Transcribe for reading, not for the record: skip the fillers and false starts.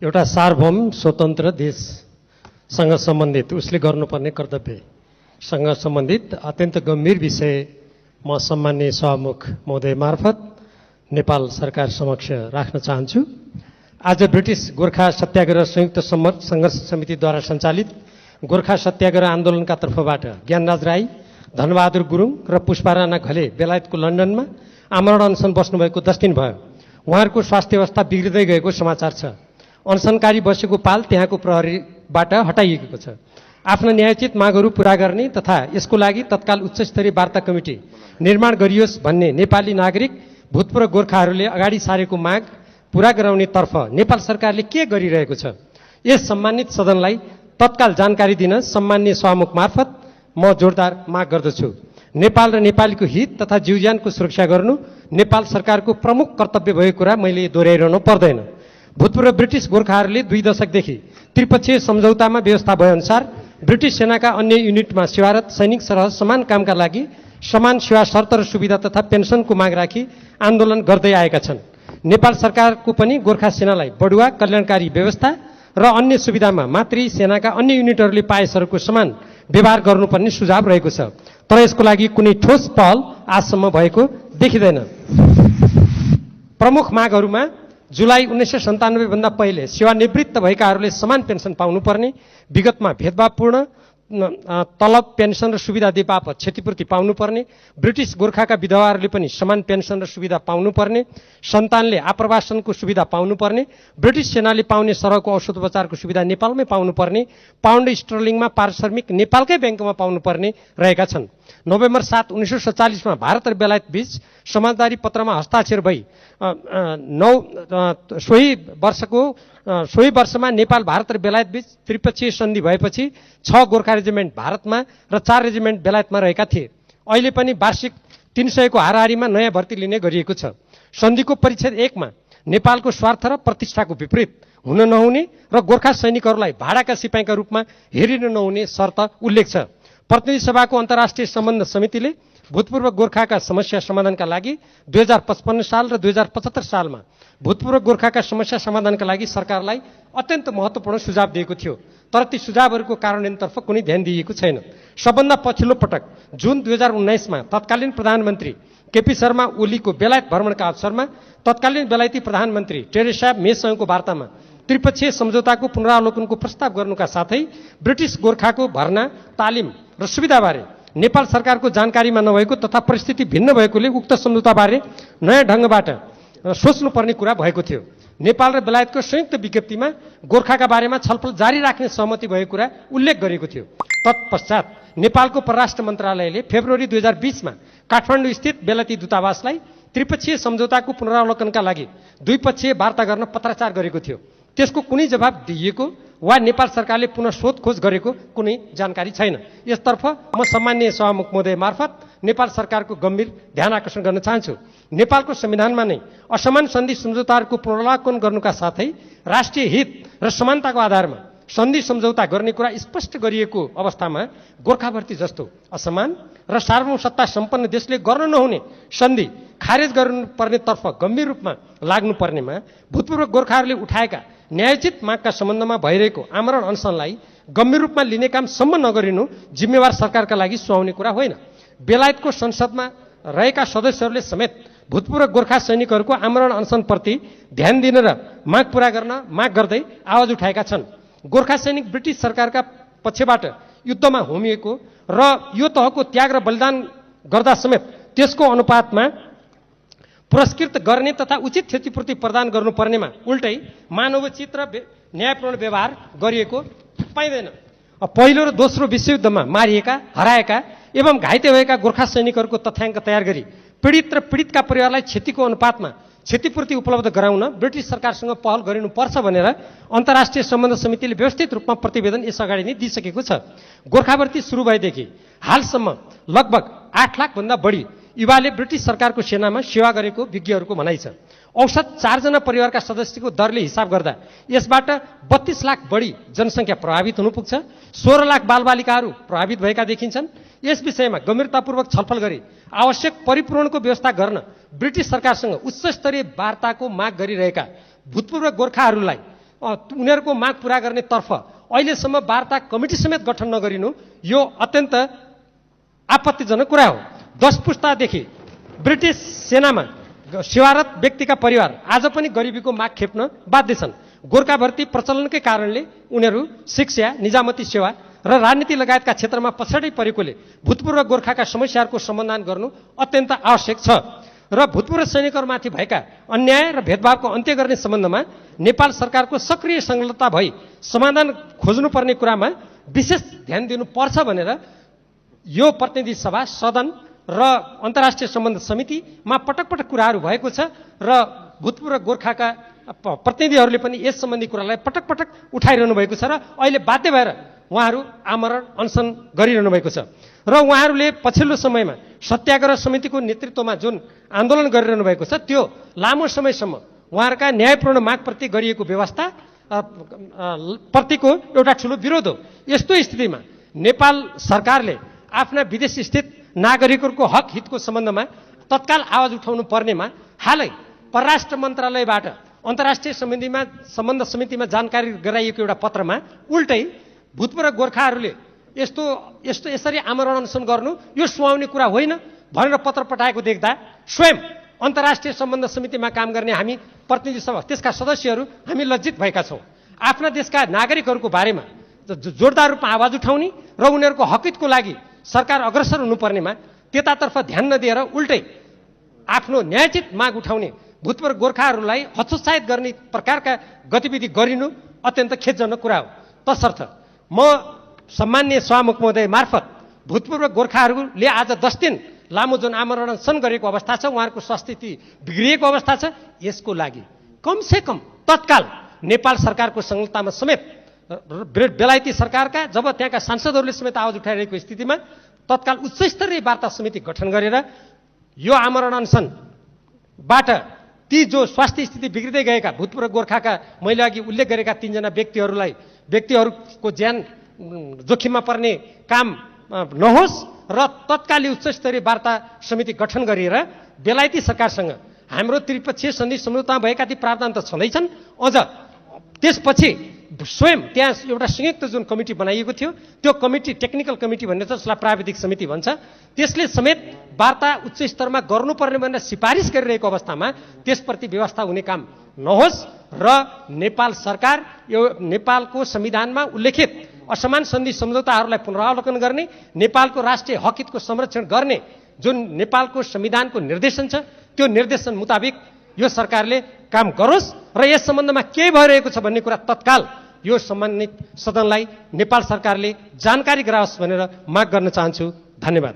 एउटा सार्वभौम स्वतन्त्र देशसँग सम्बन्धित उसले गर्नुपर्ने कर्तव्यसँग सम्बन्धित अत्यन्त गम्भीर विषय म सम्माननीय सभामुख महोदय मार्फत नेपाल सरकार समक्ष राख्न चाहन्छु। आज ब्रिटिस गोर्खा सत्याग्रह संयुक्त सङ्घर्ष समितिद्वारा सञ्चालित गोर्खा सत्याग्रह आन्दोलनका तर्फबाट ज्ञानराज राई, धनबहादुर गुरुङ र पुष्पाराणा घले बेलायतको लन्डनमा आमरण अनसन बस्नुभएको 10 दिन भयो। उहाँहरूको स्वास्थ्य अवस्था बिग्रिँदै गएको समाचार छ। अनसनकारी बसेको पाल त्यहाँको प्रहरीबाट हटाइएको छ। आफ्ना न्यायोचित मागहरू पूरा गर्ने तथा यसको लागि तत्काल उच्चस्तरीय वार्ता कमिटी निर्माण गरियोस् भन्ने नेपाली नागरिक भूतपूर्व गोर्खाहरूले अगाडि सारेको माग पूरा गराउने तर्फ नेपाल सरकारले के गरिरहेको छ, यस सम्मानित सदनलाई तत्काल जानकारी दिन सम्माननीय सभामुख मार्फत म जोरदार माग गर्दछु। नेपाल र नेपालीको हित तथा जीवज्यानको सुरक्षा गर्नु नेपाल सरकारको प्रमुख कर्तव्य भएको कुरा मैले दोहोऱ्याइरहनु पर्दैन। भूतपूर्व ब्रिटिस गोर्खाहरूले 2 दशकदेखि त्रिपक्षीय सम्झौतामा व्यवस्था भएअनुसार ब्रिटिस सेनाका अन्य युनिटमा सेवारत सैनिक सरह समान कामका लागि समान सेवा शर्त र सुविधा तथा पेन्सनको माग राखी आन्दोलन गर्दै आएका छन्। नेपाल सरकारको पनि गोर्खा सेनालाई बढुवा कल्याणकारी व्यवस्था र अन्य सुविधामा मातृ सेनाका अन्य युनिटहरूले पाएसहरूको समान व्यवहार गर्नुपर्ने सुझाव रहेको छ, तर यसको लागि कुनै ठोस पहल आजसम्म भएको देखिँदैन। प्रमुख मागहरूमा जुलाई 1997 भन्दा पहिले सेवानिवृत्त भएकाहरूले समान पेन्सन पाउनुपर्ने, विगतमा भेदभावपूर्ण तलब पेन्सन र सुविधा दिए बापत क्षतिपूर्ति पाउनुपर्ने, ब्रिटिस गोर्खाका विधवाहरूले पनि समान पेन्सन र सुविधा पाउनुपर्ने, सन्तानले आप्रवासनको सुविधा पाउनुपर्ने, ब्रिटिस सेनाले पाउने सरहको औषधोपचारको सुविधा नेपालमै पाउनुपर्ने, पाउन्ड स्टर्लिङमा पारिश्रमिक नेपालकै ब्याङ्कमा पाउनुपर्ने रहेका छन्। नोभेम्बर 7, 1947 मा भारत र बेलायत बीच समझदारी पत्रमा हस्ताक्षर भई सोही वर्षमा नेपाल भारत र बेलायत बीच त्रिपक्षीय सन्धि भएपछि 6 गोर्खा रेजिमेन्ट भारतमा र 4 रेजिमेन्ट बेलायतमा रहेका थिए। अहिले पनि वार्षिक 300 को हाराहारीमा नयाँ भर्ती लिने गरिएको छ। सन्धिको परिच्छेद 1 मा नेपालको स्वार्थ र प्रतिष्ठाको विपरीत हुन नहुने र गोर्खा सैनिकहरूलाई भाडाका सिपाहीका रूपमा हेरिन नहुने शर्त उल्लेख छ। प्रतिनिधि सभाको अन्तर्राष्ट्रिय सम्बन्ध समितिले भूतपूर्व गोर्खाका समस्या समाधानका लागि 2055 साल र 2075 सालमा भूतपूर्व गोर्खाका समस्या समाधानका लागि सरकारलाई अत्यन्त महत्त्वपूर्ण सुझाव दिएको थियो, तर ती सुझावहरूको कार्यान्वयनतर्फ कुनै ध्यान दिइएको छैन। सबभन्दा पछिल्लो पटक जुन 2019 मा तत्कालीन प्रधानमन्त्री केपी शर्मा ओलीको बेलायत भ्रमणका अवसरमा तत्कालीन बेलायती प्रधानमन्त्री टेरेसा मेसँगको वार्तामा त्रिपक्षीय सम्झौताको पुनरावलोकनको प्रस्ताव गर्नुका साथै ब्रिटिस गोर्खाको भर्ना, तालिम र सुविधाबारे नेपाल सरकारको जानकारीमा नभएको तथा परिस्थिति भिन्न भएकोले उक्त सम्झौताबारे नयाँ ढङ्गबाट सोच्नुपर्ने कुरा भएको थियो। नेपाल र बेलायतको संयुक्त विज्ञप्तिमा गोर्खाका बारेमा छलफल जारी राख्ने सहमति भएको कुरा उल्लेख गरेको थियो। तत्पश्चात नेपालको परराष्ट्र मन्त्रालयले फेब्रुअरी 2020 मा काठमाडौँ स्थित बेलायती दूतावासलाई त्रिपक्षीय सम्झौताको पुनरावलोकनका लागि द्विपक्षीय वार्ता गर्न पत्राचार गरेको थियो। त्यसको कुनै जवाब दिइएको वा नेपाल सरकारले पुनः सोधखोज गरेको कुनै जानकारी छैन। यसतर्फ म सम्माननीय सभामुख महोदय मार्फत नेपाल सरकारको गम्भीर ध्यान आकर्षण गर्न चाहन्छु। नेपालको संविधानमा नै असमान सन्धि सम्झौताहरूको पुनरावलोकन गर्नुका साथै राष्ट्रिय हित र समानताको आधारमा सन्धि सम्झौता गर्ने कुरा स्पष्ट गरिएको अवस्थामा गोर्खाभर्ती जस्तो असमान र सार्वभौम सत्ता सम्पन्न देशले गर्न नहुने सन्धि खारेज गर्नुपर्नेतर्फ गम्भीर रूपमा लाग्नुपर्नेमा भूतपूर्व गोर्खाहरूले उठाएका न्यायोचित मागका सम्बन्धमा भइरहेको आमरण अनसनलाई गम्भीर रूपमा लिने काम सम्म नगरिनु जिम्मेवार सरकारका लागि सुहाउने कुरा होइन। बेलायतको संसदमा रहेका सदस्यहरूले समेत भूतपूर्व गोर्खा सैनिकहरूको आमरण अनसनप्रति ध्यान दिन र माग पूरा गर्न माग गर्दै आवाज उठाएका छन्। गोर्खा सैनिक ब्रिटिस सरकारका पक्षबाट युद्धमा होमिएको र यो तहको त्याग र बलिदान गर्दा समेत त्यसको अनुपातमा पुरस्कृत गर्ने तथा उचित क्षतिपूर्ति प्रदान गर्नुपर्नेमा उल्टै मानवोचित र न्यायपूर्ण व्यवहार गरिएको पाइँदैन। पहिलो र दोस्रो विश्वयुद्धमा मारिएका, हराएका एवं घाइते भएका गोर्खा सैनिकहरूको तथ्याङ्क तयार गरी पीडित र पीडितका परिवारलाई क्षतिको अनुपातमा क्षतिपूर्ति उपलब्ध गराउन ब्रिटिस सरकारसँग पहल गरिनुपर्छ भनेर अन्तर्राष्ट्रिय सम्बन्ध समितिले व्यवस्थित रूपमा प्रतिवेदन यसअगाडि नै दिइसकेको छ। गोर्खाभर्ती सुरु भएदेखि हालसम्म लगभग 8 लाख भन्दा बढी युवाले ब्रिटिस सरकारको सेनामा सेवा गरेको विज्ञहरूको भनाइ छ। औसत 4 जना परिवारका सदस्यको दरले हिसाब गर्दा यसबाट 32 लाख बढी जनसङ्ख्या प्रभावित हुन पुग्छ। 16 लाख बालबालिकाहरू प्रभावित भएका देखिन्छन्। यस विषयमा गम्भीरतापूर्वक छलफल गरी आवश्यक परिपूरणको व्यवस्था गर्न ब्रिटिस सरकारसँग उच्च स्तरीय वार्ताको माग गरिरहेका भूतपूर्व गोर्खाहरूलाई उनीहरूको माग पूरा गर्ने तर्फ अहिलेसम्म वार्ता कमिटी समेत गठन नगरिनु यो अत्यन्त आपत्तिजनक कुरा हो। 10 पुस्तादेखि ब्रिटिस सेनामा सेवारत व्यक्तिका परिवार आज पनि गरिबीको माग खेप्न बाध्य छन्। गोर्खा भर्ती प्रचलनकै कारणले उनीहरू शिक्षा, निजामती सेवा र राजनीति लगायतका क्षेत्रमा पछाडि परेकोले भूतपूर्व गोर्खाका समस्याहरूको समाधान गर्नु अत्यन्त आवश्यक छ र भूतपूर्व सैनिकहरूमाथि भएका अन्याय र भेदभावको अन्त्य गर्ने सम्बन्धमा नेपाल सरकारको सक्रिय संलग्नता भई समाधान खोज्नुपर्ने कुरामा विशेष ध्यान दिनुपर्छ भनेर यो प्रतिनिधि सभा, सदन र अन्तर्राष्ट्रिय सम्बन्ध समितिमा पटक पटक कुराहरू भएको छ र भूतपूर्व गोर्खाका प्रतिनिधिहरूले पनि यस सम्बन्धी कुरालाई पटक पटक उठाइरहनु भएको छ र अहिले बाध्य भएर उहाँहरू आमरण अनसन गरिरहनु भएको छ र उहाँहरूले पछिल्लो समयमा सत्याग्रह समितिको नेतृत्वमा जुन आन्दोलन गरिरहनु भएको छ त्यो लामो समयसम्म उहाँहरूका न्यायपूर्ण मागप्रति गरिएको व्यवस्था प्रतिको एउटा ठुलो विरोध हो। यस्तो स्थितिमा नेपाल सरकारले आफ्ना विदेश स्थित नागरिकहरूको हक हितको सम्बन्धमा तत्काल आवाज उठाउनु पर्नेमा हालै परराष्ट्र मन्त्रालयबाट अन्तर्राष्ट्रिय सम्बन्ध समितिमा जानकारी गराइएको एउटा पत्रमा उल्टै भूतपूर्व गोर्खाहरूले यसरी आमरण अनसन गर्नु यो सुहाउने कुरा होइन भनेर पत्र पठाएको देख्दा स्वयं अन्तर्राष्ट्रिय सम्बन्ध समितिमा काम गर्ने हामी प्रतिनिधि सभा, त्यसका सदस्यहरू हामी लज्जित भएका छौँ। आफ्ना देशका नागरिकहरूको बारेमा जोरदार रूपमा आवाज उठाउने र उनीहरूको हकितको लागि सरकार अग्रसर हुनुपर्नेमा त्यतातर्फ ध्यान नदिएर उल्टै आफ्नो न्यायोचित माग उठाउने भूतपूर्व गोर्खाहरूलाई हतोत्साहित गर्ने प्रकारका गतिविधि गरिनु अत्यन्त खेदजनक कुरा हो। तसर्थ म सम्माननीय सभामुख महोदय मार्फत भूतपूर्व गोर्खाहरूले आज 10 दिन लामो जुन आमरण अनसन गरेको अवस्था छ, उहाँहरूको स्वास्थ्य स्थिति बिग्रिएको अवस्था छ, यसको लागि कमसेकम तत्काल नेपाल सरकारको संलग्नतामा समेत बेलायती सरकारका जब त्यहाँका सांसदहरूले समेत आवाज उठाइरहेको स्थितिमा तत्काल उच्चस्तरीय वार्ता समिति गठन गरेर यो आमरण अनसनबाट ती जो स्वास्थ्य स्थिति बिग्रिँदै गएका भूतपूर्व गोर्खाका मैले अघि उल्लेख गरेका 3 जना व्यक्तिहरूको ज्यान जोखिममा पर्ने काम नहोस् र तत्कालीन उच्चस्तरीय वार्ता समिति गठन गरिएर बेलायती सरकारसँग हाम्रो त्रिपक्षीय सन्धि सम्झौतामा भएका ती प्रावधान त छँदैछन्, अझ त्यसपछि स्वयं त्यहाँ एउटा संयुक्त जुन कमिटी बनाइएको थियो त्यो कमिटी टेक्निकल कमिटी भन्ने छ, जसलाई प्राविधिक समिति भन्छ, त्यसले समेत वार्ता उच्च स्तरमा गर्नुपर्ने भनेर सिफारिस गरिरहेको अवस्थामा त्यसप्रति व्यवस्था हुने काम नहोस् र नेपाल सरकार यो नेपालको संविधानमा उल्लेखित असमान सन्धि सम्झौताहरूलाई पुनरावलोकन गर्ने, नेपालको राष्ट्रिय हक हितको संरक्षण गर्ने जुन नेपालको संविधानको निर्देशन छ त्यो निर्देशन मुताबिक यो सरकारले काम गरोस् र यस सम्बन्धमा के भइरहेको छ भन्ने कुरा तत्काल यो सम्बन्धित सदनलाई नेपाल सरकारले जानकारी गराओस् भनेर माग गर्न चाहन्छु। धन्यवाद।